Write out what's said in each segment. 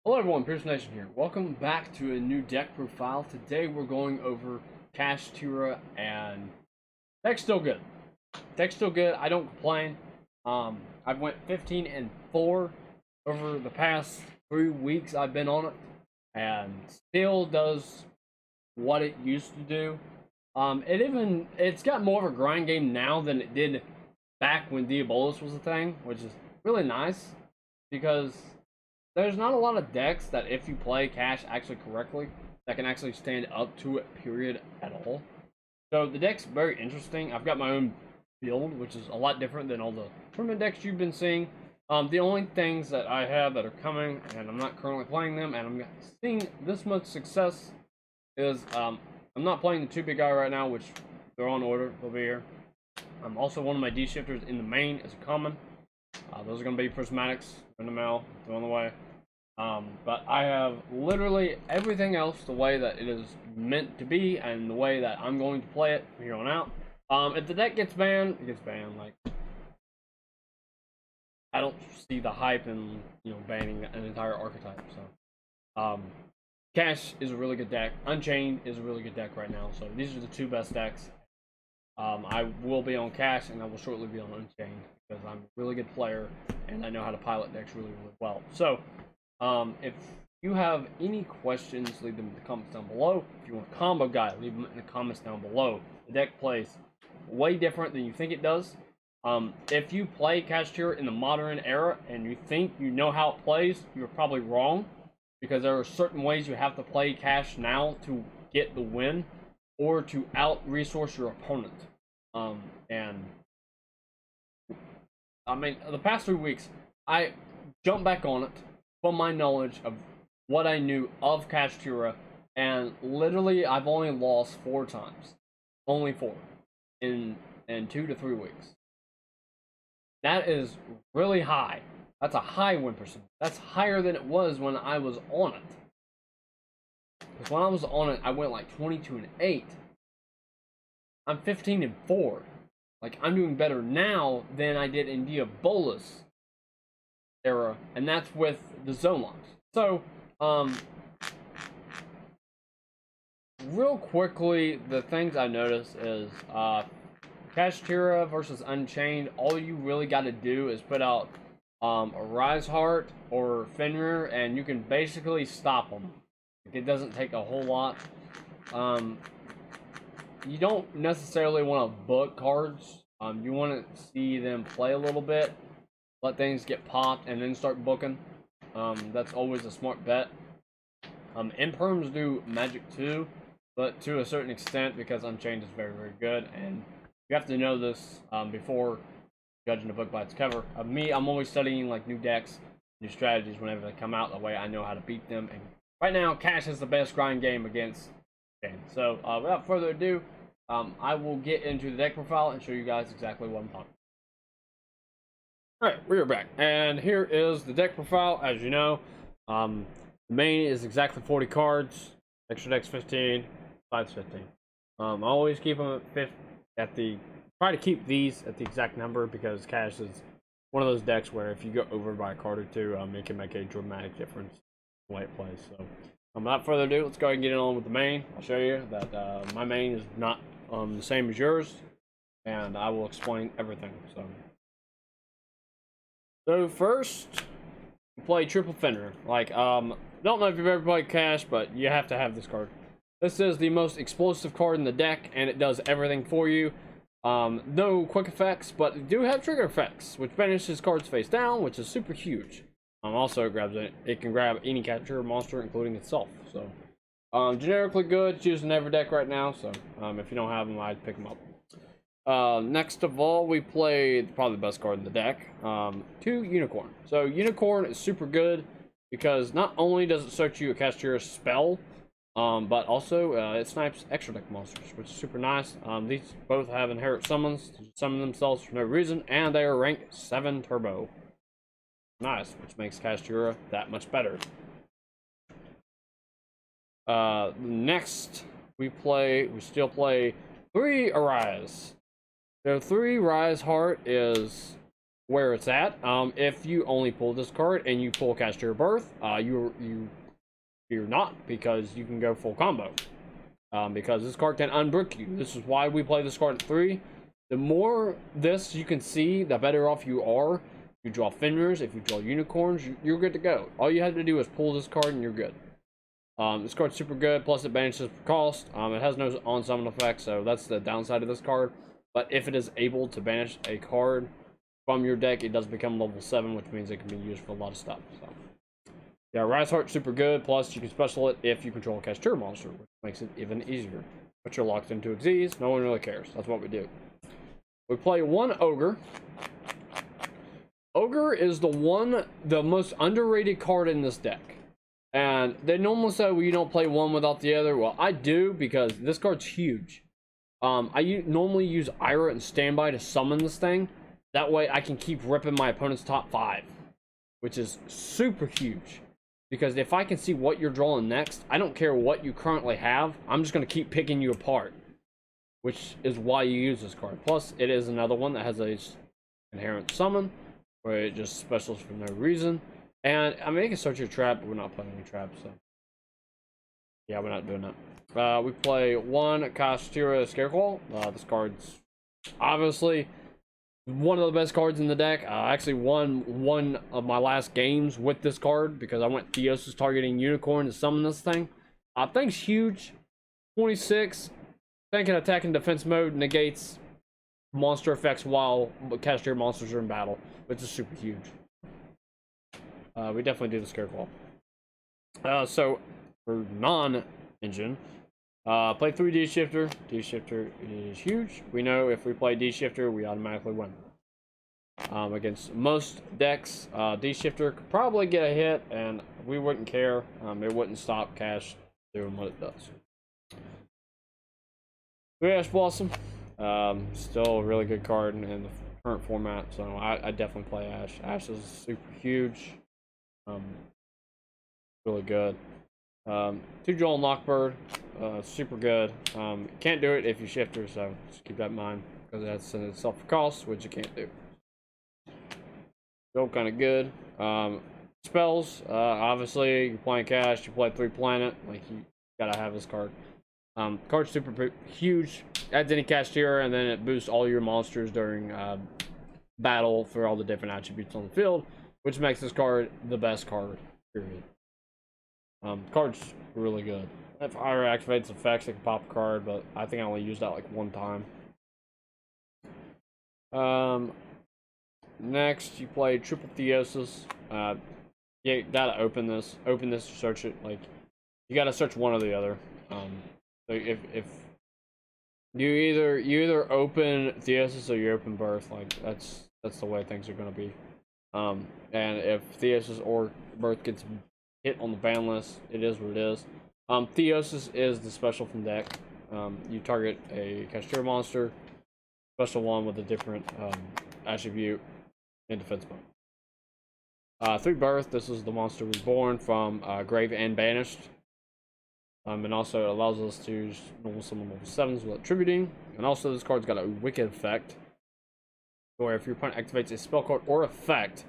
Hello everyone, Pierce Nation here. Welcome back to a new deck profile. Today we're going over kashtira, and deck's still good. Deck's still good. I don't complain. I've went 15 and 4 over the past 3 weeks I've been on it, and still does what it used to do. It's got more of a grind game now than it did back when Diabolus was a thing, which is really nice because there's not a lot of decks that, if you play Cash actually correctly, that can actually stand up to it, period, at all. So the deck's very interesting. I've got my own build, which is a lot different than all the tournament decks you've been seeing. The only things that I have that are coming, and I'm not currently playing them, and I'm seeing this much success, is I'm not playing the 2 big guy right now, which they're on order. They'll be here. Also, one of my D-shifters in the main is a common. Those are going to be prismatics in the mail. They're on the way. But I have literally everything else the way that it is meant to be and the way that I'm going to play it from here on out. If the deck gets banned, it gets banned. Like, I don't see the hype in, banning an entire archetype. So, Cash is a really good deck. Unchained is a really good deck right now. So these are the 2 best decks. I will be on Cash, and I will shortly be on Unchained because I'm a really good player and I know how to pilot decks really, really well. So, if you have any questions, leave them in the comments down below. If you want a combo guide, leave them in the comments down below. The deck plays way different than you think it does. If you play kashtira in the modern era and you think you know how it plays, you're probably wrong, because there are certain ways you have to play Cash now to get the win or to out-resource your opponent. And I mean, the past 3 weeks, I jumped back on it from my knowledge of what I knew of kashtira, and literally I've only lost 4 times. Only 4 in 2 to 3 weeks. That is really high. That's a high win percentage. That's higher than it was when I was on it. Because when I was on it, I went like 22 and 8. I'm 15 and 4. Like, I'm doing better now than I did in Diabolus era, and that's with the zone locks. So, real quickly, the things I noticed is, kashtira versus Unchained, all you really got to do is put out a Rise Heart or Fenrir, and you can basically stop them. It doesn't take a whole lot. You don't necessarily want to book cards. You want to see them play a little bit, let things get popped, and then start booking. That's always a smart bet. Imperms do magic too, but to a certain extent, because Unchained is very, very good, and you have to know this before judging a book by its cover. I'm always studying like new decks, new strategies whenever they come out. That way I know how to beat them. And right now, Cash is the best grind game against Chain. So without further ado, I will get into the deck profile and show you guys exactly what I'm talking about. Alright, we are back. And here is the deck profile. As you know, the main is exactly 40 cards. Extra deck's 15. Side's 15. I always keep them try to keep these at the exact number, because Cash is one of those decks where if you go over by a card or 2, it can make a dramatic difference in the way it plays. So, without further ado, let's go ahead and get on with the main. I'll show you that my main is not the same as yours, and I will explain everything. So first, you play Triple Fenrir. Like, don't know if you've ever played Cash, but you have to have this card. This is the most explosive card in the deck, and it does everything for you. No quick effects, but it do have trigger effects, which banishes cards face down, which is super huge. Also, it can grab any capture monster, including itself. So, generically good. It's used in every deck right now. So, if you don't have them, I'd pick them up. Next of all, we played probably the best card in the deck, 2 Unicorn. So, Unicorn is super good because not only does it search you a kashtira spell, but also it snipes extra deck monsters, which is super nice. These both have inherent summons to summon themselves for no reason, and they are ranked 7 turbo. Nice, which makes kashtira that much better. Next we still play 3 Arise. So 3 Rise Heart is where it's at. If you only pull this card and you pull kashtira birth, you're not, because you can go full combo. Because this card can unbrick you. This is why we play this card at 3. The more this you can see, the better off you are. If you draw Fenris, if you draw unicorns, you're good to go. All you have to do is pull this card and you're good. This card's super good, plus it banishes for cost. It has no on-summon effect, so that's the downside of this card. But if it is able to banish a card from your deck, it does become level 7, which means it can be used for a lot of stuff. So, yeah, Rise Heart super good, plus you can special it if you control a kashtira monster, which makes it even easier. But you're locked into Xyz, no one really cares. That's what we do. We play 1 Ogre. Ogre is the most underrated card in this deck. And they normally say, well, you don't play one without the other. Well, I do, because this card's huge. I normally use Ira and Standby to summon this thing. That way I can keep ripping my opponent's top 5, which is super huge. Because if I can see what you're drawing next, I don't care what you currently have. I'm just going to keep picking you apart, which is why you use this card. Plus, it is another one that has a inherent summon, where it just specials for no reason. And I mean, it can start your trap, but we're not playing any traps, so yeah, we're not doing that. We play 1 kashtira Scareclaw. This card's obviously one of the best cards in the deck. I actually won one of my last games with this card because I went Theosis targeting Unicorn to summon this thing. Thing's huge. 26. Thing can attack in defense mode, negates monster effects while kashtira monsters are in battle, which is super huge. We definitely do the Scareclaw. So for non-engine, play 3 D-Shifter. D-Shifter is huge. We know if we play D-Shifter, we automatically win. Against most decks, D-Shifter could probably get a hit, and we wouldn't care. It wouldn't stop Kash doing what it does. 3 Ash Blossom. Still a really good card in the current format, so I definitely play Ash. Ash is super huge. Really good. 2 Joel and Lockbird, super good. Can't do it if you shifter, so just keep that in mind, because that's in itself for cost, which you can't do. Still kind of good. Spells, obviously you're playing Kash, you play 3 planet, like you gotta have this card. Card's super huge, adds any kashtira, and then it boosts all your monsters during battle for all the different attributes on the field, which makes this card the best card, period. Card's really good. If Ira activates effects, it can pop a card, but I think I only used that like 1 time. Next, you play Triple Theosis. You gotta open this to search it. Like, you gotta search one or the other. So if you either open Theosis or you open Birth, like that's the way things are gonna be. And if Theosis or Birth gets hit on the ban list, it is what it is. Theosis is the special from deck. You target a kashtira monster, special one with a different attribute in defense mode. 3 Birth, this is the monster reborn from Grave and Banished. And also it allows us to normal summon level 7s with attributing. And also this card's got a wicked effect, where if your opponent activates a spell card or effect,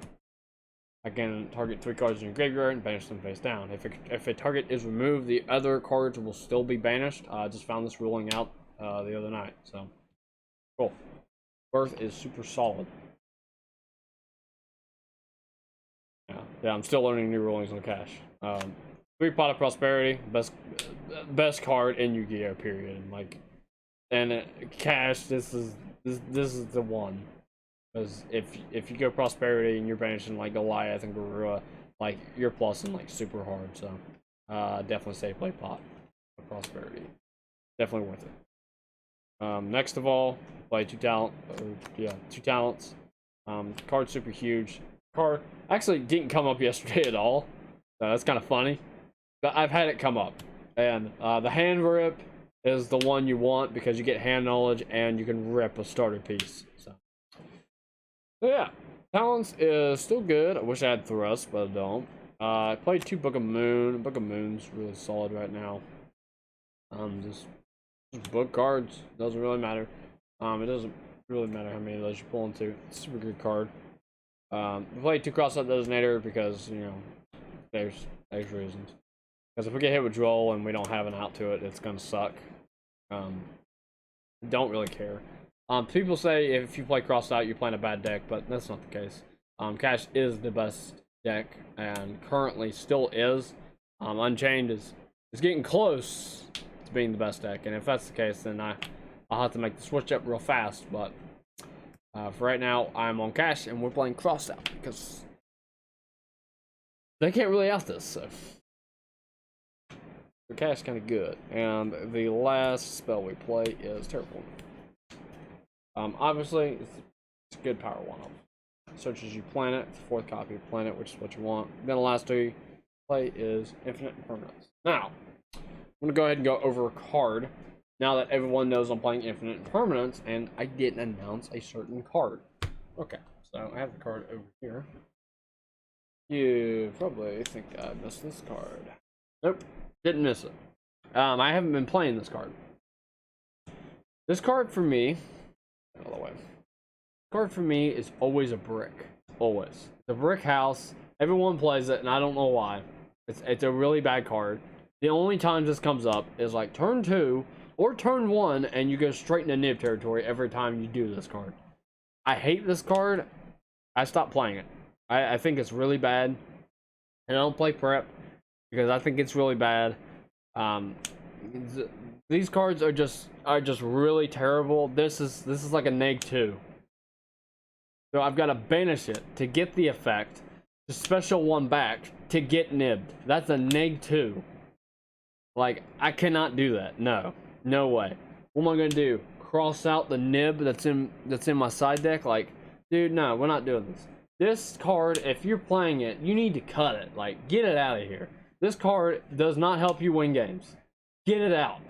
again, target 3 cards in your graveyard and banish them face down. If a target is removed, the other cards will still be banished. I just found this ruling out the other night, so cool. Birth is super solid. Yeah, I'm still learning new rulings on Kash. 3 Pot of Prosperity, best card in Yu-Gi-Oh! Period. And Kash, this is the one. Because if you go Prosperity and you're banishing like Goliath and Garura, like you're plussing like super hard. So definitely say play Pot of Prosperity. Definitely worth it. Next of all, play 2 talents. Card's super huge. Card actually didn't come up yesterday at all, so that's kind of funny. But I've had it come up, and the hand rip is the one you want because you get hand knowledge and you can rip a starter piece. So yeah, talents is still good. I wish I had Thrust, but I don't. I played 2 Book of Moon. Book of Moon's really solid right now. Just book cards, doesn't really matter. It doesn't really matter how many of those you pull into. It's a super good card. We play 2 cross-out designator because, you know, there's reasons. Because if we get hit with Droll and we don't have an out to it, it's gonna suck. Don't really care. People say if you play cross-out, you're playing a bad deck, but that's not the case. Kash is the best deck, and currently still is. Unchained is getting close to being the best deck, and if that's the case, then I'll have to make the switch up real fast. But for right now, I'm on Kash, and we're playing cross-out because they can't really out this. So the Kash kind of good, and the last spell we play is Terraforming. Obviously, it's a good power one-off. Searches you planet, it's the 4th copy of planet, which is what you want. Then the last 2 you play is Infinite Impermanence. Now, I'm going to go ahead and go over a card, now that everyone knows I'm playing Infinite Impermanence, and I didn't announce a certain card. Okay, so I have the card over here. You probably think I missed this card. Nope, didn't miss it. I haven't been playing this card. This card for me, out of the way. Card for me is always a brick. Always. The brick house. Everyone plays it, and I don't know why. It's a really bad card. The only time this comes up is like turn 2 or turn 1, and you go straight into nib territory every time you do this card. I hate this card. I stopped playing it. I think it's really bad. And I don't play prep because I think it's really bad. These cards are just really terrible. This is like a -2. So I've got to banish it to get the effect, to special 1 back to get nibbed. That's a -2. Like, I cannot do that. No way. What am I gonna do? Cross out the nib that's in my side deck? Like, dude, no, we're not doing this. This card, if you're playing it, you need to cut it. Like, get it out of here. This card does not help you win games. Get it out.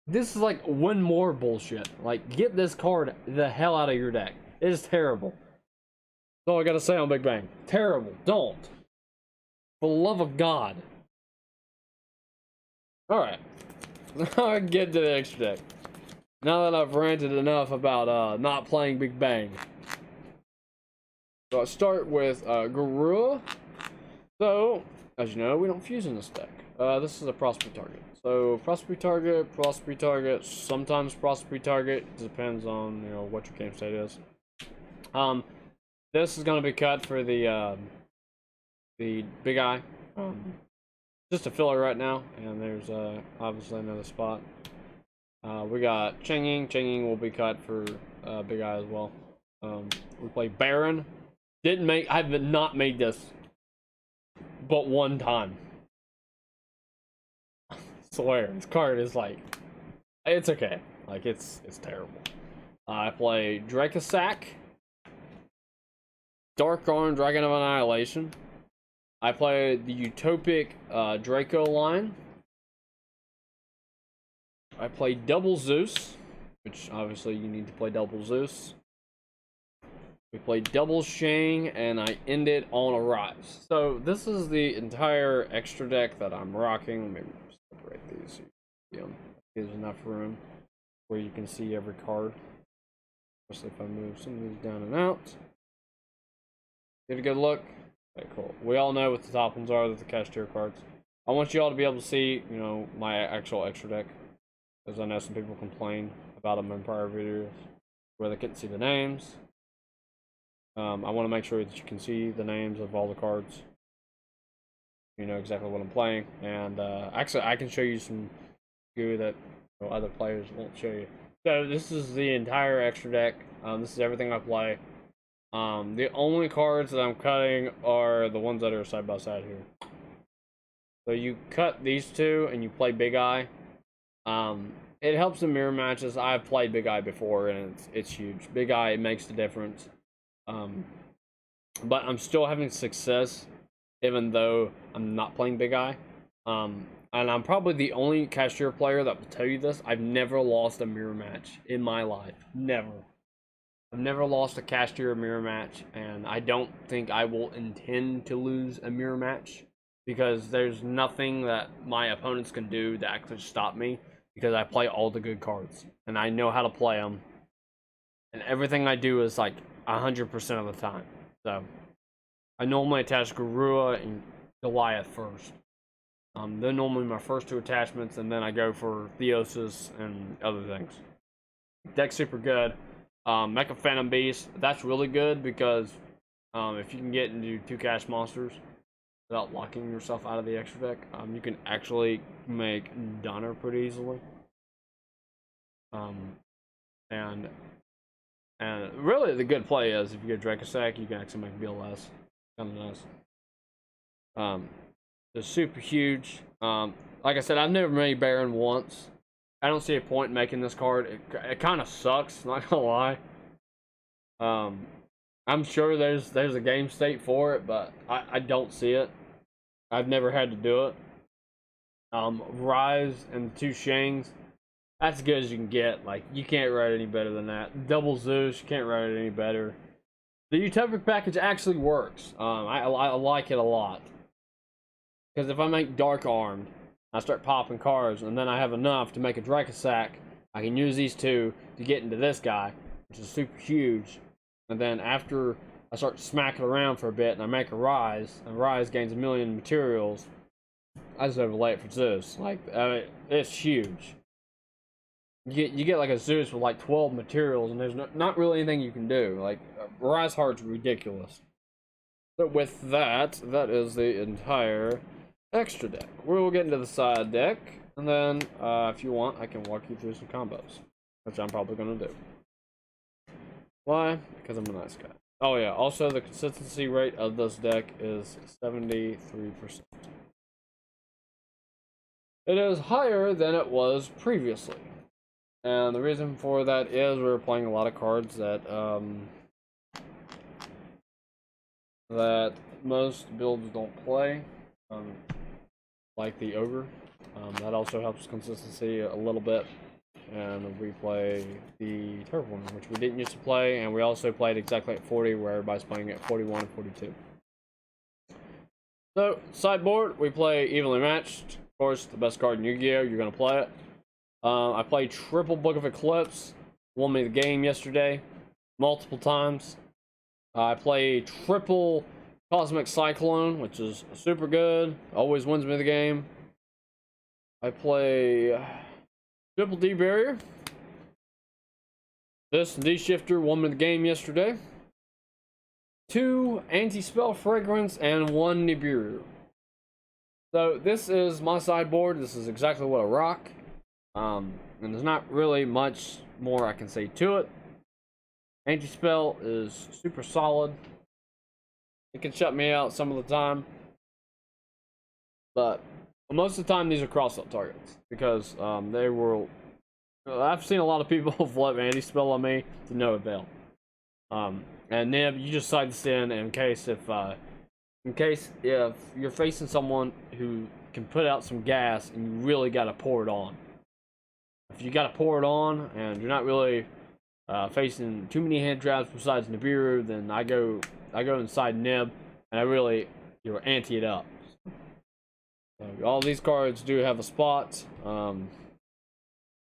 This is like win more bullshit. Like, get this card the hell out of your deck. It is terrible. That's all I gotta say on Big Bang. Terrible. Don't. For the love of God. Alright. Now I can get to the extra deck. Now that I've ranted enough about not playing Big Bang. So I'll start with Garua. So, as you know, we don't fuse in this deck. This is a Prosperity target. So, Prosperity target, sometimes Prosperity target. Depends on, you know, what your game state is. This is going to be cut for the big eye. Just a filler right now, and there's obviously another spot. We got Changing. Changing will be cut for big eye as well. We play Baron. I've not made this but 1 time. I swear, this card is like, it's okay. Like, it's terrible. I play Dracosac. Dark Arm, Dragon of Annihilation. I play the Utopic Draco line. I play Double Zeus, which obviously you need to play Double Zeus. We play Double Shang, and I end it on Arise. So this is the entire extra deck that I'm rocking. Maybe separate these so you can see them. Gives enough room where you can see every card. Especially if I move some of these down and out. Get a good look. Okay, cool. We all know what the top ones are, the kashtira cards. I want you all to be able to see, you know, my actual extra deck. Because I know some people complain about them in prior videos where they couldn't see the names. I want to make sure that you can see the names of all the cards. You know exactly what I'm playing. And actually, I can show you some goo that, you know, other players won't show you. So this is the entire extra deck. This is everything I play. The only cards that I'm cutting are the ones that are side by side here. So you cut these 2 and you play Big Eye. It helps in mirror matches. I've played Big Eye before and it's huge. Big Eye, it makes the difference. But I'm still having success even though I'm not playing Big Eye. And I'm probably the only kashtira player that will tell you this. I've never lost a mirror match in my life. Never. I've never lost a kashtira mirror match, and I don't think I will intend to lose a mirror match because there's nothing that my opponents can do to actually stop me because I play all the good cards and I know how to play them, and everything I do is like 100% of the time. So I normally attach Garua and Goliath first. They're normally my first two attachments, and then I go for Theosis and other things. Deck's super good. Mecha Phantom Beast, that's really good because if you can get into 2 cash monsters without locking yourself out of the extra deck, you can actually make Donner pretty easily. And really the good play is if you get Dracossack, you can actually make BLS. Kind of nice. It's super huge. Like I said, I've never made Baron once. I don't see a point in making this card. It kind of sucks, not gonna lie. I'm sure there's a game state for it, but I don't see it. I've never had to do it. Rise and 2 Shangs, that's as good as you can get. Like, you can't write any better than that. Double Zeus, you can't write it any better. The Utopic package actually works. I like it a lot. Because if I make Dark Armed, I start popping cards, and then I have enough to make a Dracossack, I can use these 2 to get into this guy, which is super huge. And then after I start smacking around for a bit, and I make a Rise, and Rise gains 1,000,000 materials, I just overlay it for Zeus. Like, it's huge. You get like a Zeus with like 12 materials, and there's not really anything you can do. Like, Rise Heart's ridiculous. So with that is the entire extra deck. We'll get into the side deck, and then if you want, I can walk you through some combos, which I'm probably going to do. Why? Because I'm a nice guy. Oh yeah, also the consistency rate of this deck is 73%. It is higher than it was previously. And the reason for that is we're playing a lot of cards that that most builds don't play. Like the Ogre. That also helps consistency a little bit. And we play the Terraformer, which we didn't used to play, and we also played exactly at 40, where everybody's playing at 41 and 42. So, sideboard, we play Evenly Matched. Of course, the best card in Yu-Gi-Oh! You're going to play it. I played triple Book of Eclipse. Won me the game yesterday. Multiple times. I played triple Cosmic Cyclone, which is super good. Always wins me the game. I play Triple D Barrier. This D Shifter won me the game yesterday. 2 Anti-Spell Fragrance and 1 Nibiru. So this is my sideboard. This is exactly what I rock. And there's not really much more I can say to it. Anti-Spell is super solid. It can shut me out some of the time. But most of the time, these are cross-up targets because they will. I've seen a lot of people flip anti-spell on me to no avail. And Nib, you just side this in case if you're facing someone who can put out some gas and you really got to pour it on. If you got to pour it on and you're not really facing too many hand traps besides Nibiru, then I go inside Nib and I really ante it up. All these cards do have a spot, and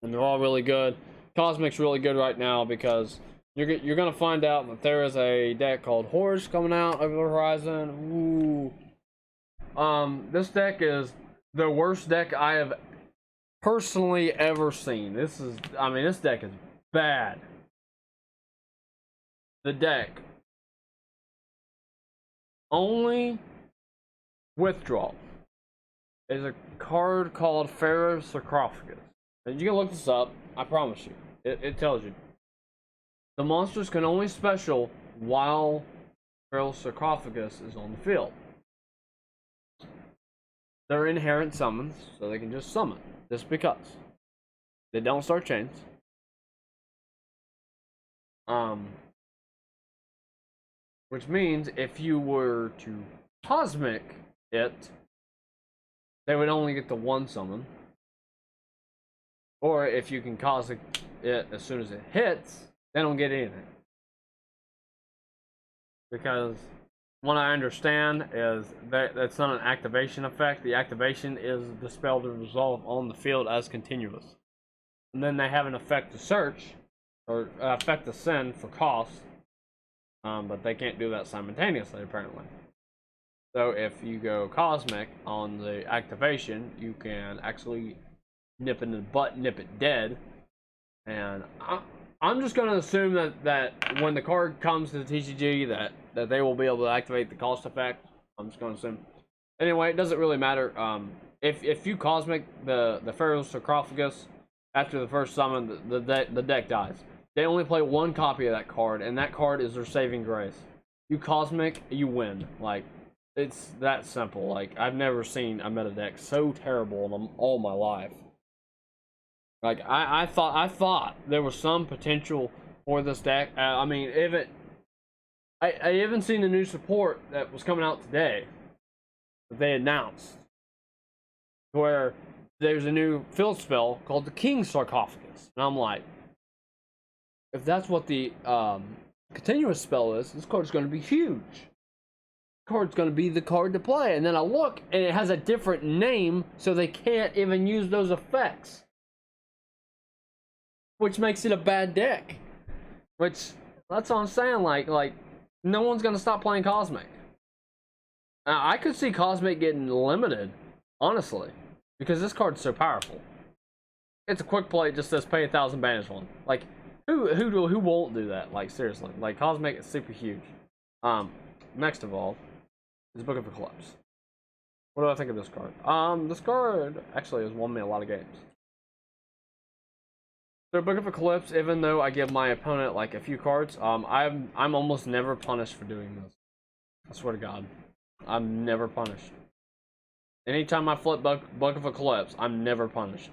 they're all really good. Cosmic's really good right now because you're gonna find out that there is a deck called Horse coming out over the horizon. Ooh. This deck is the worst deck I have personally ever seen. This deck is bad. The deck only withdrawal is a card called Pharaoh's Sarcophagus. And you can look this up, I promise you. It tells you. The monsters can only special while Pharaoh's Sarcophagus is on the field. They're inherent summons, so they can just summon. Just because. They don't start chains. Which means if you were to Cosmic it, they would only get the 1 summon. Or if you can Cosmic it as soon as it hits, they don't get anything. Because what I understand is that's not an activation effect. The activation is the spell to resolve on the field as continuous. And then they have an effect to search, or effect to send for cost. but they can't do that simultaneously apparently. So if you go cosmic on the activation, you can actually nip it in the butt, nip it dead. And I'm just going to assume that when the card comes to the TCG that they will be able to activate the cost effect. I'm just going to assume. Anyway, it doesn't really matter. If you cosmic the Pharaoh's sarcophagus after the first summon, the deck dies. They only play one copy of that card, and that card is their saving grace. You cosmic, you win. Like, it's that simple. Like, I've never seen a meta deck so terrible in all my life. Like, I thought there was some potential for this deck. I mean, I even seen the new support that was coming out today that they announced, where there's a new field spell called the King's Sarcophagus, and I'm like, if that's what the continuous spell is, this card's going to be huge. Card's going to be the card to play. And then I look, and it has a different name, so they can't even use those effects, which makes it a bad deck. Which, that's what I'm saying. Like no one's going to stop playing Cosmic. Now, I could see Cosmic getting limited, honestly, because this card's so powerful. It's a quick play. It just says pay 1,000, banish one. Like, who won't do that? Like, seriously. Like, Cosmic is super huge. Next of all is Book of Eclipse. What do I think of this card? This card actually has won me a lot of games. So Book of Eclipse, even though I give my opponent like a few cards, I'm almost never punished for doing this. I swear to God, I'm never punished. Anytime I flip Book of Eclipse, I'm never punished.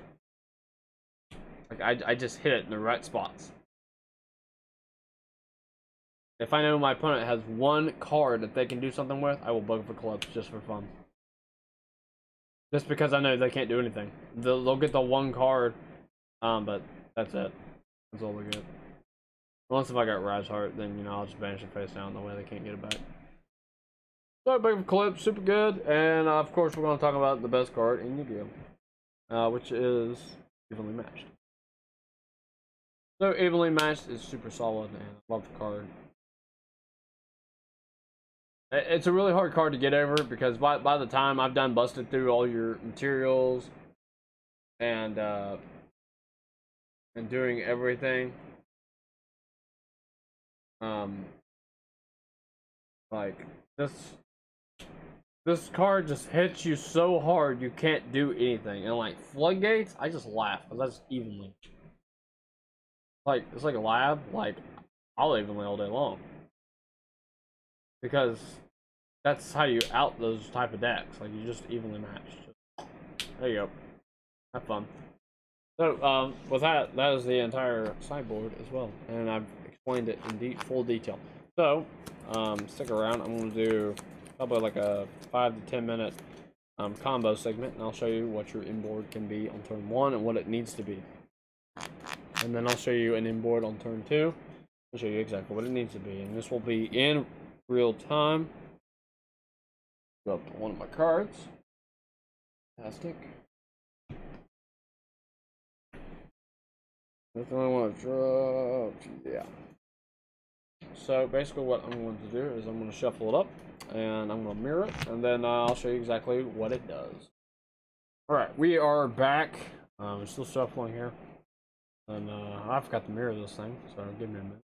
Like, I just hit it in the right spots. If I know my opponent has one card that they can do something with, I will Book of Eclipse just for fun. Just because I know they can't do anything. They'll get the one card, but that's it. That's all they get. Unless if I got Rise Heart, then, you know, I'll just banish it face down the way they can't get it back. So, Book of Eclipse, super good. And, of course, we're going to talk about the best card in Yu-Gi-Oh! Which is Evenly Matched. So, Evenly Matched is super solid, and I love the card. It's a really hard card to get over, because by the time I've done busted through all your materials and doing everything, like this card just hits you so hard you can't do anything. And like Floodgates, I just laugh because that's evenly. Like, it's like a lab. Like, I'll evenly all day long. Because that's how you out those type of decks. Like, you just evenly match. There you go. Have fun. So, with that is the entire sideboard as well. And I've explained it in full detail. So, stick around. I'm going to do probably like a 5 to 10 minute combo segment. And I'll show you what your inboard can be on turn 1 and what it needs to be. And then I'll show you an inboard on turn 2. I'll show you exactly what it needs to be. And this will be in real time. Go up to one of my cards. Fantastic. That's the only one I've dropped. Yeah. So basically what I'm going to do is I'm going to shuffle it up. And I'm going to mirror it. And then I'll show you exactly what it does. Alright, we are back. We're still shuffling here. And I forgot to mirror this thing. So give me a minute.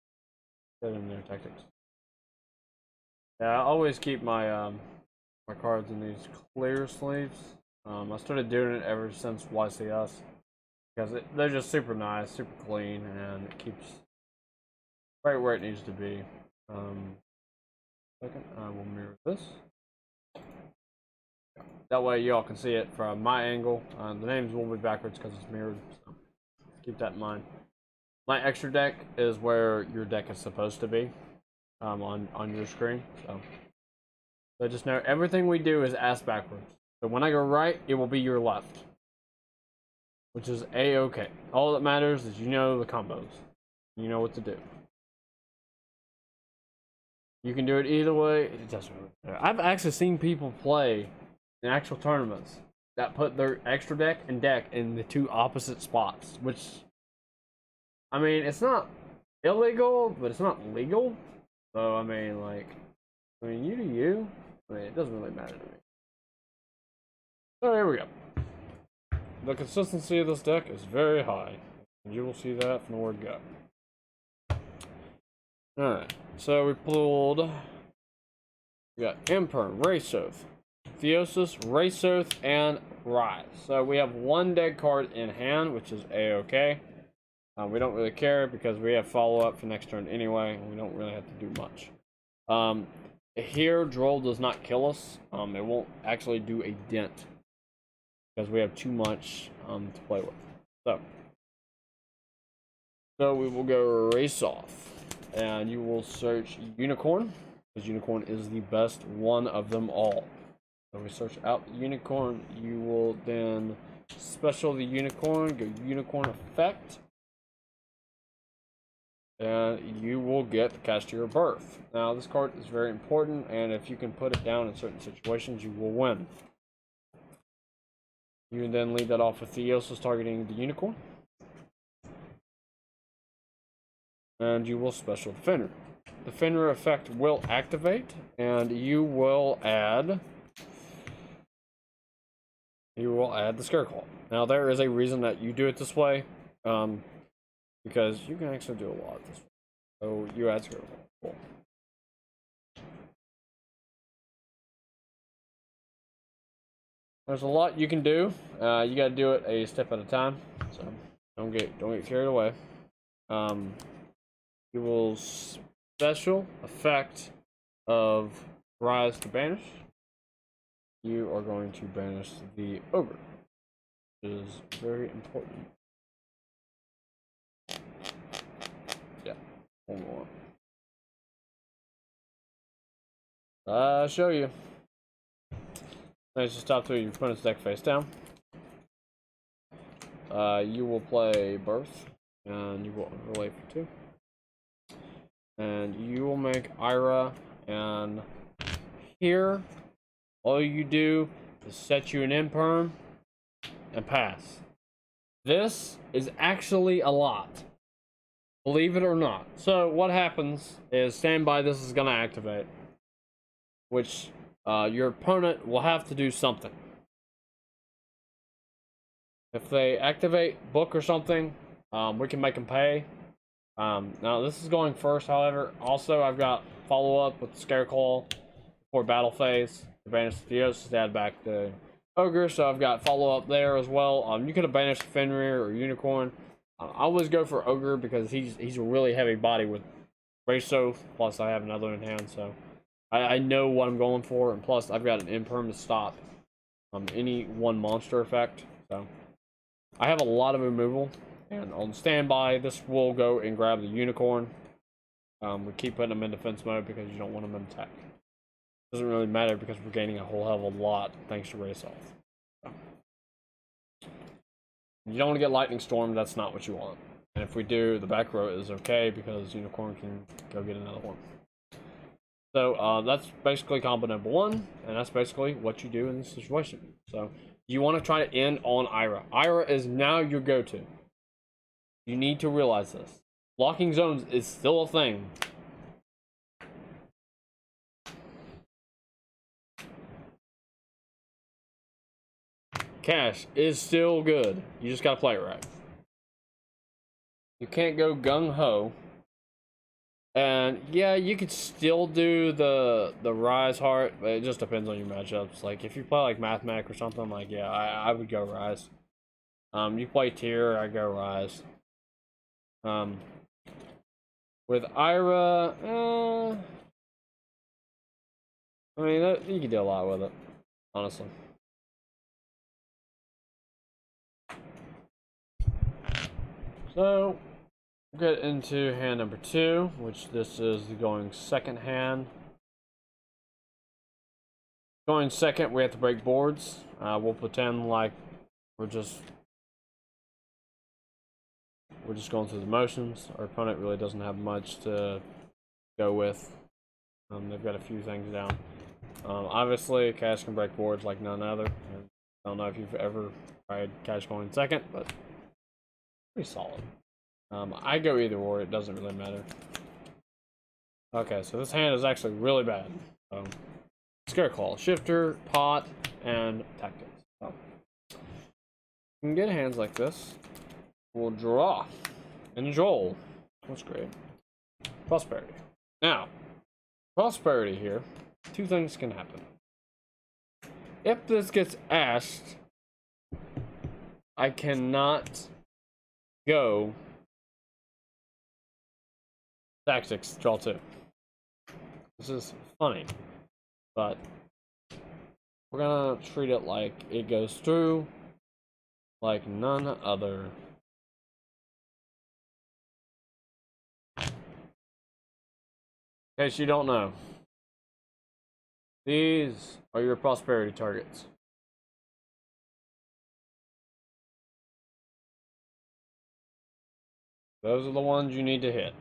Get in there, tactics. Yeah, I always keep my my cards in these clear sleeves. I started doing it ever since YCS because they're just super nice, super clean, and it keeps right where it needs to be. Second, I will mirror this. That way y'all can see it from my angle. The names will be backwards because it's mirrored, so keep that in mind. My extra deck is where your deck is supposed to be on your screen. So just know everything we do is ass backwards. So when I go right, it will be your left, which is a-okay. All that matters is you know the combos. You know what to do. You can do it either way. It doesn't really matter. I've actually seen people play in actual tournaments that put their extra deck and deck in the two opposite spots, which, I mean, it's not illegal, but it's not legal. So, I mean, like, you do you. I mean, it doesn't really matter to me. So, here we go. The consistency of this deck is very high. And you will see that from the word go. Alright, so we pulled. We got Imperm, Wraithoth, Theosis, Wraithoth, and Rise. So we have one dead card in hand, which is A-OK. We don't really care because we have follow-up for next turn anyway, and we don't really have to do much. Here, Droll does not kill us. It won't actually do a dent because we have too much to play with. So we will go Wraithoth, and you will search Unicorn, because Unicorn is the best one of them all. So we search out the Unicorn. You will then special the Unicorn, go Unicorn Effect, and you will get the kashtira Birth. Now this card is very important, and if you can put it down in certain situations, you will win. You can then leave that off with Theosis targeting the Unicorn, and you will special the Fenrir. The Fenrir effect will activate, and you will add the Scareclaw. Now there is a reason that you do it this way, because you can actually do a lot this way. So you add Scareclaw. Cool. There's a lot you can do. You got to do it a step at a time. So don't get carried away. You will special effect of Rise to banish. You are going to banish the Ogre, which is very important. Yeah, one more. I'll show you. Nice to stop through your opponent's deck face down. You will play Birth, and you will overlay for 2. And you will make Ira, and here, all you do is set you an Imperm and pass. This is actually a lot, believe it or not. So what happens is, stand by, this is going to activate, which your opponent will have to do something. If they activate Book or something, we can make them pay. Now this is going first, however. Also, I've got follow-up with Scareclaw for battle phase to banish the Theosis to add back the Ogre, so I've got follow-up there as well. You could have banished Fenrir or Unicorn. I always go for Ogre because he's a really heavy body with Wraithoth, plus I have another in hand, so I know what I'm going for, and plus I've got an Imperm to stop any one monster effect, so I have a lot of removal. And on standby, this will go and grab the Unicorn. We keep putting them in defense mode because you don't want them in attack. Doesn't really matter because we're gaining a whole hell of a lot thanks to Wraithoth. So. You don't want to get Lightning Storm, that's not what you want. And if we do, the back row is okay because Unicorn can go get another one. So that's basically combo number 1, and that's basically what you do in this situation. So you want to try to end on Ira. Ira is now your go-to. You need to realize this. Blocking zones is still a thing. Kash is still good. You just gotta play it right. You can't go gung-ho. And yeah, you could still do the Rise Heart, but it just depends on your matchups. Like if you play like Mathmech or something, like yeah, I would go Rise. You play Tier, I go Rise. With Ira, I mean, you can do a lot with it, honestly. So, we'll get into hand number 2, which this is the going second hand. Going second, we have to break boards. We'll pretend like we're just going through the motions. Our opponent really doesn't have much to go with. They've got a few things down. Obviously, Kash can break boards like none other. And I don't know if you've ever tried Kash going second, but pretty solid. I go either or, it doesn't really matter. Okay, so this hand is actually really bad. Scare Claw, Shifter, Pot, and Tactics. So, you can get hands like this. We'll draw. And Joel. That's great. Prosperity. Now, Prosperity here. Two things can happen. If this gets asked, I cannot go Tactics, draw 2. This is funny, but we're gonna treat it like it goes through like none other. In case you don't know, these are your prosperity targets. Those are the ones you need to hit.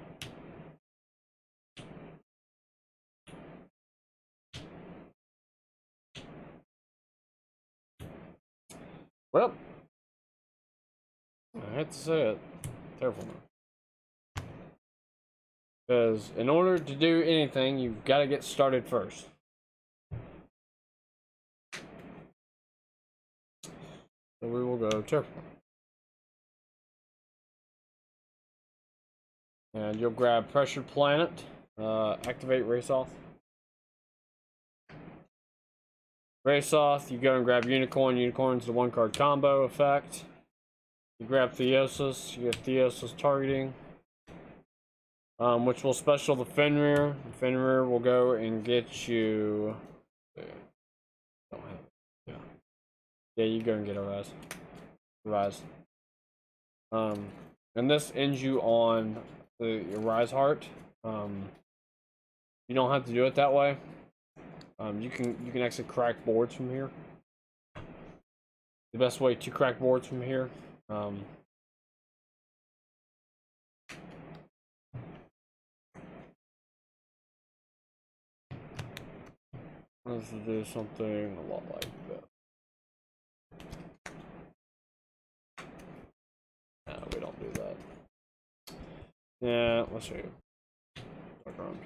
Well, I hate to say it, terrible. Because in order to do anything, you've got to get started first. So we will go Terraform. And you'll grab Pressure Planet, activate Race Off. Race Off, you go and grab Unicorn. Unicorn's the 1-card combo effect. You grab Theosis, you get Theosis targeting. Which will special the Fenrir. The Fenrir will go and get you. Yeah, you go and get a rise. And this ends you on your rise heart. You don't have to do it that way. You can actually crack boards from here. The best way to crack boards from here. Let's do something a lot like that. No, we don't do that. Yeah, let's show you. Dark Armed.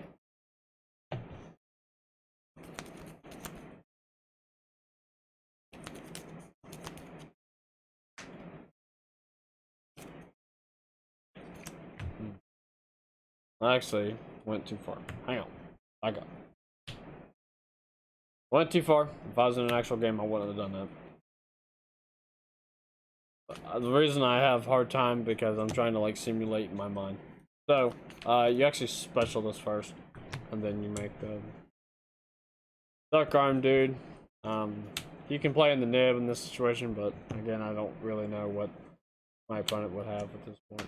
I actually went too far. Hang on. I got it. Went too far. If I was in an actual game, I wouldn't have done that. The reason I have a hard time because I'm trying to like simulate in my mind. So, you actually special this first, and then you make the Dark Arm dude. You can play in the nib in this situation, but again, I don't really know what my opponent would have at this point.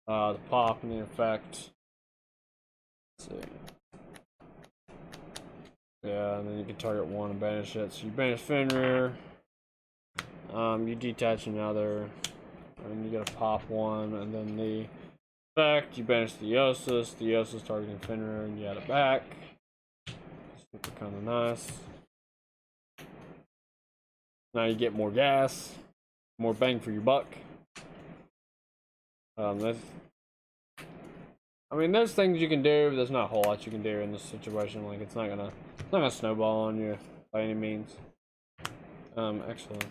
The pop and the effect. Let's see. Yeah, and then you can target one and banish it. So you banish Fenrir. You detach another, and you get a pop one, and then the effect, you banish Theosis. Theosis targeting Fenrir, and you add it back. Super kind of nice. Now you get more gas, more bang for your buck. There's things you can do, but there's not a whole lot you can do in this situation. Like it's not gonna snowball on you by any means. Excellent.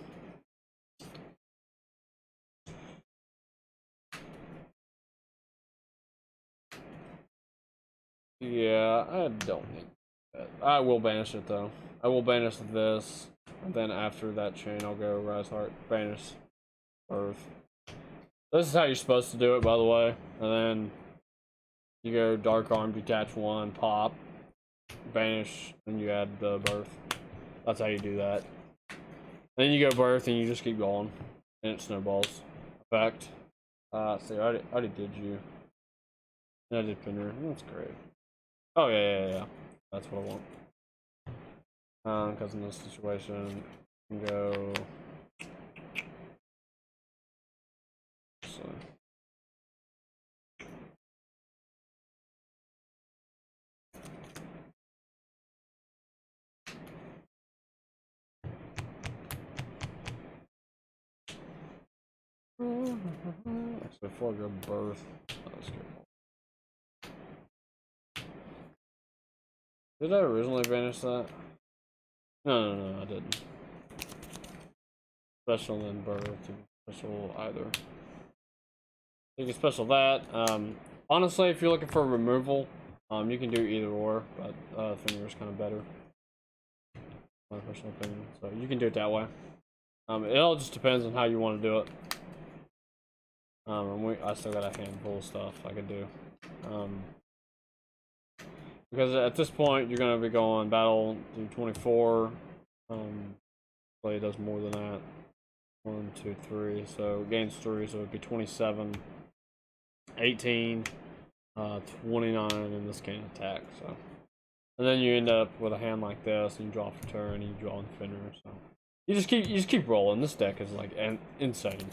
Yeah, I don't need that. I will banish it though. I will banish this, and then after that chain, I'll go Rise Heart, banish Earth. This is how you're supposed to do it, by the way. And then you go Dark Arm, detach one, pop, banish, and you add the Birth. That's how you do that. Then you go Birth, and you just keep going, and it snowballs. Effect. See, I already did you. And I did Pinner. That's great. Oh yeah. That's what I want. Because in this situation, you can go. So. Actually, before I go Birth, let's go. Did I originally banish that? No, I didn't. Special and bird to special either. You can special that. Honestly, if you're looking for removal, you can do either or, but Finger is kind of better. My personal opinion. So you can do it that way. It all just depends on how you want to do it. And I still got a handful of stuff I can do. Because at this point, you're going to be going battle through 24. Play does more than that. 1, 2, 3. So gains 3, so it'd be 27, 18, 29, and this can't attack. So, and then you end up with a hand like this, and you draw for turn, and you draw Defender. So you just keep rolling. This deck is like insane.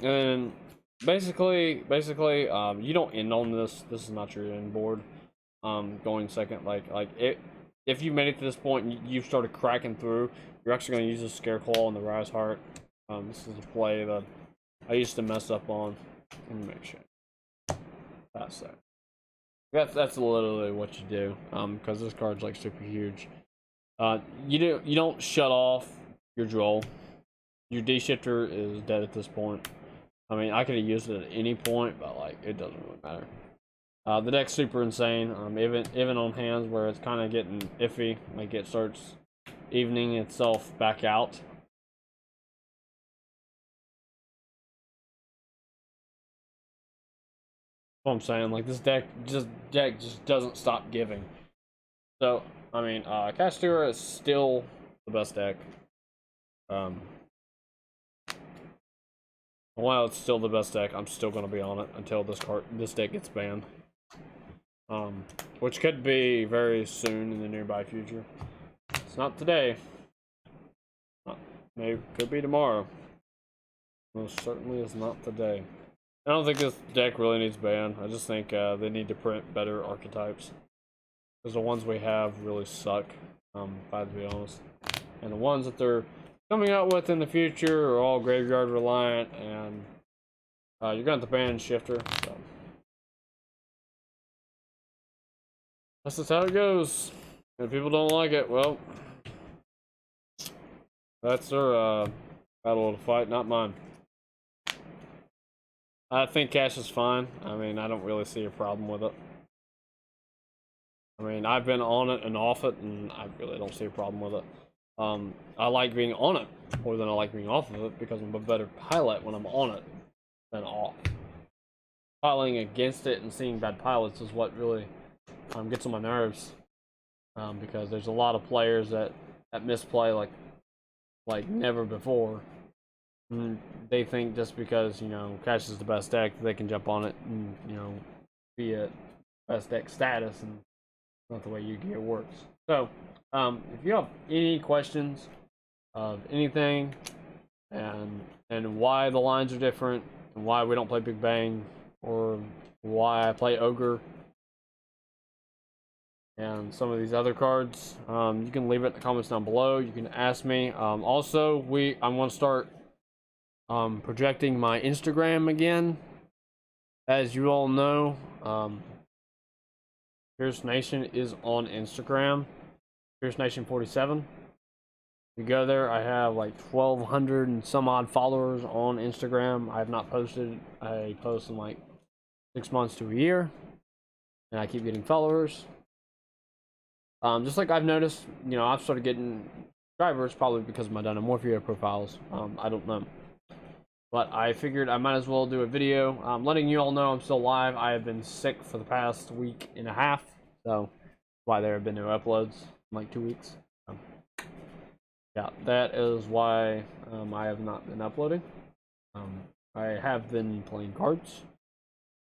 And basically, you don't end on this. This is not your end board. Going second, if you made it to this point and you've started cracking through, you're actually going to use the Scareclaw and the Rise Heart. This is a play that I used to mess up on. Let me make sure. That's that. That's literally what you do. Because this card's like super huge. You don't shut off your draw. Your D shifter is dead at this point. I mean, I could have used it at any point, but like it doesn't really matter. The deck's super insane. Even on hands where it's kind of getting iffy, like it starts evening itself back out. What I'm saying, like this deck just doesn't stop giving. So I mean, kashtira is still the best deck. While it's still the best deck, I'm still gonna be on it until this deck gets banned. Which could be very soon in the nearby future. It's not today. Maybe could be tomorrow. Most certainly is not today. I don't think this deck really needs banned. I just think they need to print better archetypes. Because the ones we have really suck, if I have to be honest. And the ones that they're coming out with in the future are all graveyard reliant, and you're going to have to ban Shifter. So. That's just how it goes. And if people don't like it, well, that's their battle to fight, not mine. I think Cash is fine. I mean, I don't really see a problem with it. I mean, I've been on it and off it, and I really don't see a problem with it. I like being on it more than I like being off of it because I'm a better pilot when I'm on it than off. Piloting against it and seeing bad pilots is what really gets on my nerves. Because there's a lot of players that misplay like never before. And they think just because, you know, Cash is the best deck, they can jump on it and, you know, be at best deck status, and not the way Yu-Gi-Oh works. So, if you have any questions of anything, and why the lines are different, and why we don't play Big Bang, or why I play Ogre, and some of these other cards, you can leave it in the comments down below. You can ask me. Also, I'm going to start projecting my Instagram again. As you all know, Pierce Nation is on Instagram. Pierce Nation 47. You go there, I have like 1,200 and some odd followers on Instagram. I have not posted. I post in like 6 months to a year, and I keep getting followers. Just like I've noticed, you know, I've started getting subscribers probably because of my Dynamorphia profiles. I don't know. But I figured I might as well do a video letting you all know I'm still alive. I have been sick for the past week and a half, so why there have been no uploads in like 2 weeks. Yeah, that is why I have not been uploading. I have been playing cards.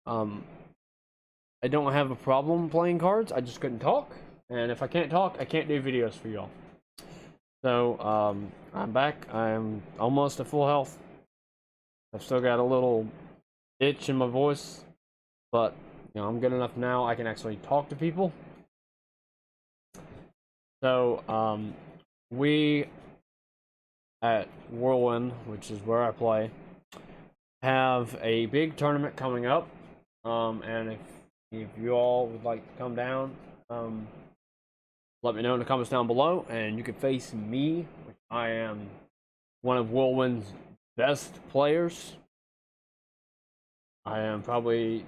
I don't have a problem playing cards. I just couldn't talk, and if I can't talk, I can't do videos for y'all. So I'm back. I am almost at full health. I've still got a little itch in my voice, but you know, I'm good enough now. I can actually talk to people. So we at Whirlwind, which is where I play, have a big tournament coming up. And if you all would like to come down, let me know in the comments down below, and you can face me, which I am one of Whirlwind's best players. I probably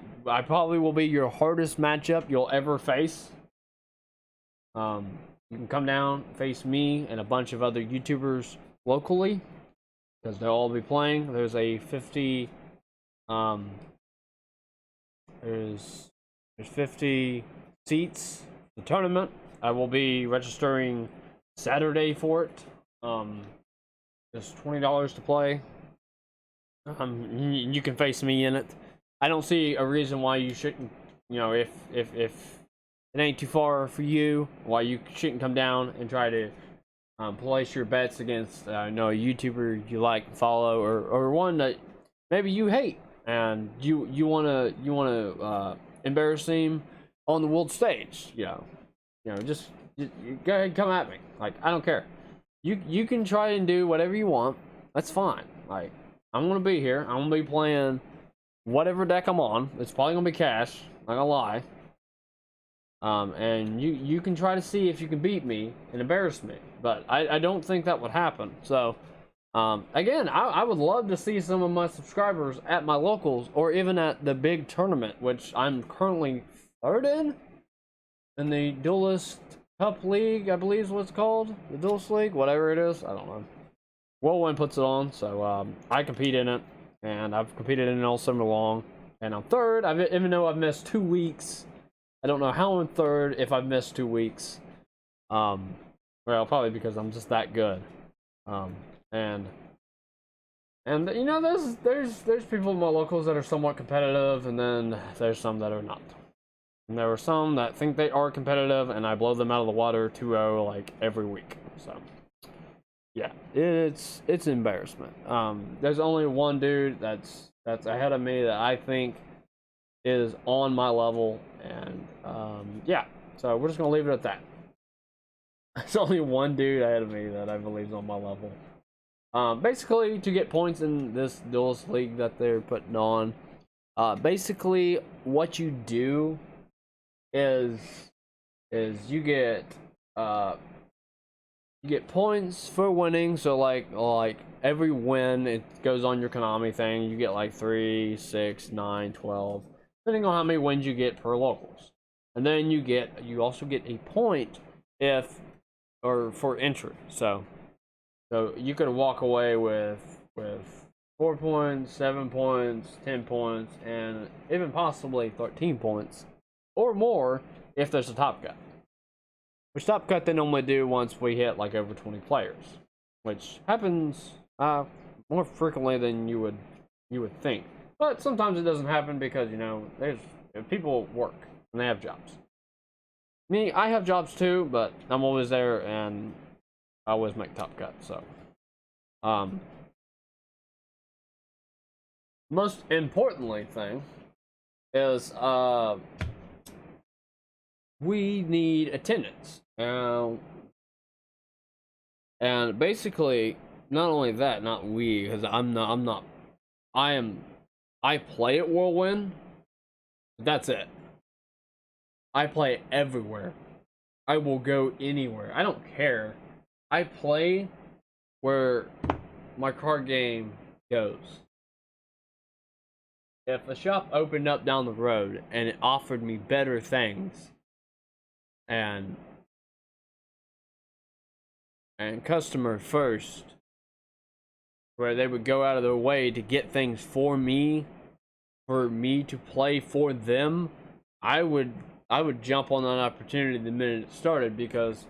will be your hardest matchup you'll ever face. You can come down, face me and a bunch of other YouTubers locally, because they'll all be playing. There's a 50 there's 50 seats the tournament. I will be registering Saturday for it. It's $20 to play. You can face me in it. I don't see a reason why you shouldn't, you know, if it ain't too far for you, why you shouldn't come down and try to place your bets against a YouTuber you like and follow, or one that maybe you hate and you wanna embarrass him on the world stage. Just go ahead, come at me. Like, I don't care. You can try and do whatever you want. That's fine. Like, I'm gonna be here. I'm gonna be playing whatever deck I'm on. It's probably gonna be Kash. Not gonna lie. And you can try to see if you can beat me and embarrass me, but I don't think that would happen. So, again, I would love to see some of my subscribers at my locals, or even at the big tournament, which I'm currently third in the Duelist Cup League, I believe is what it's called. The Duelist League, whatever it is, I don't know. Whirlwind puts it on, so I compete in it, and I've competed in it all summer long, and I'm third. Even though I've missed 2 weeks, I don't know how I'm third if I've missed 2 weeks. Well, probably because I'm just that good. And you know, there's people in my locals that are somewhat competitive, and then there's some that are not. And there are some that think they are competitive, and I blow them out of the water 2-0 like every week. So yeah, it's embarrassment. There's only one dude that's ahead of me that I think is on my level, and yeah, so we're just gonna leave it at that. There's only one dude ahead of me that I believe is on my level. Basically, to get points in this Duelist League that they're putting on, basically what you do is you get points for winning. So like every win, it goes on your Konami thing. You get like 3, 6, 9, 12, depending on how many wins you get per locals. And then you also get a point for entry. So you could walk away with 4 points, 7 points, 10 points, and even possibly 13 points or more if there's a top cut. Which top cut they normally do once we hit like over 20 players, which happens more frequently than you would think. But sometimes it doesn't happen because, you know, people work and they have jobs. Me, I have jobs too, but I'm always there and I always make top cut. So most importantly thing is we need attendance. And basically, not only that, not we, because I play at Whirlwind, but that's it. I play everywhere. I will go anywhere. I don't care. I play where my card game goes. If a shop opened up down the road and it offered me better things, and customer first, where they would go out of their way to get things for me to play for them, I would jump on that opportunity the minute it started, because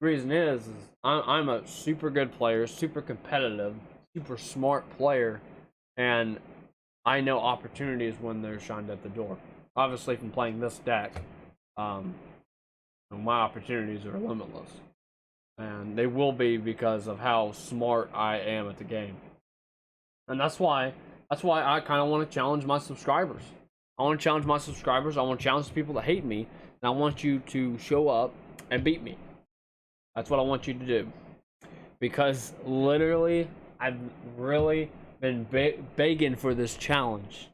the reason is I'm a super good player, super competitive, super smart player, and I know opportunities when they're shined at the door. Obviously, from playing this deck, my opportunities are limitless, and they will be because of how smart I am at the game. And that's why I kind of want to challenge my subscribers. I want to challenge my subscribers. I want to challenge the people that hate me, and I want you to show up and beat me. That's what I want you to do, because literally I've really been begging for this challenge,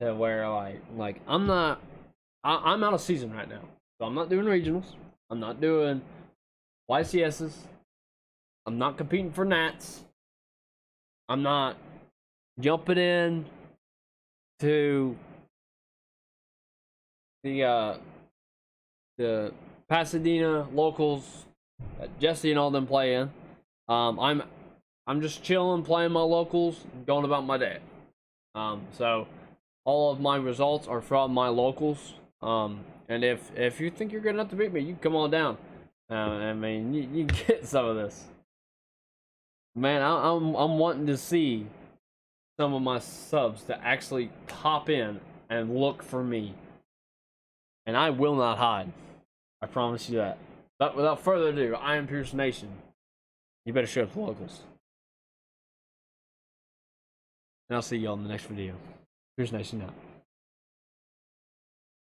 to where like I'm out of season right now, so I'm not doing regionals. I'm not doing YCSs. I'm not competing for Nats. I'm not jumping in to the Pasadena locals that Jesse and all them play in. I'm just chilling, playing my locals, going about my day. So all of my results are from my locals. And if you think you're good enough to beat me, you come on down. I mean, you get some of this. Man, I'm wanting to see some of my subs to actually pop in and look for me. And I will not hide. I promise you that. But without further ado, I am Pierce Nation. You better show up to the locals. And I'll see y'all in the next video. Pierce Nation out.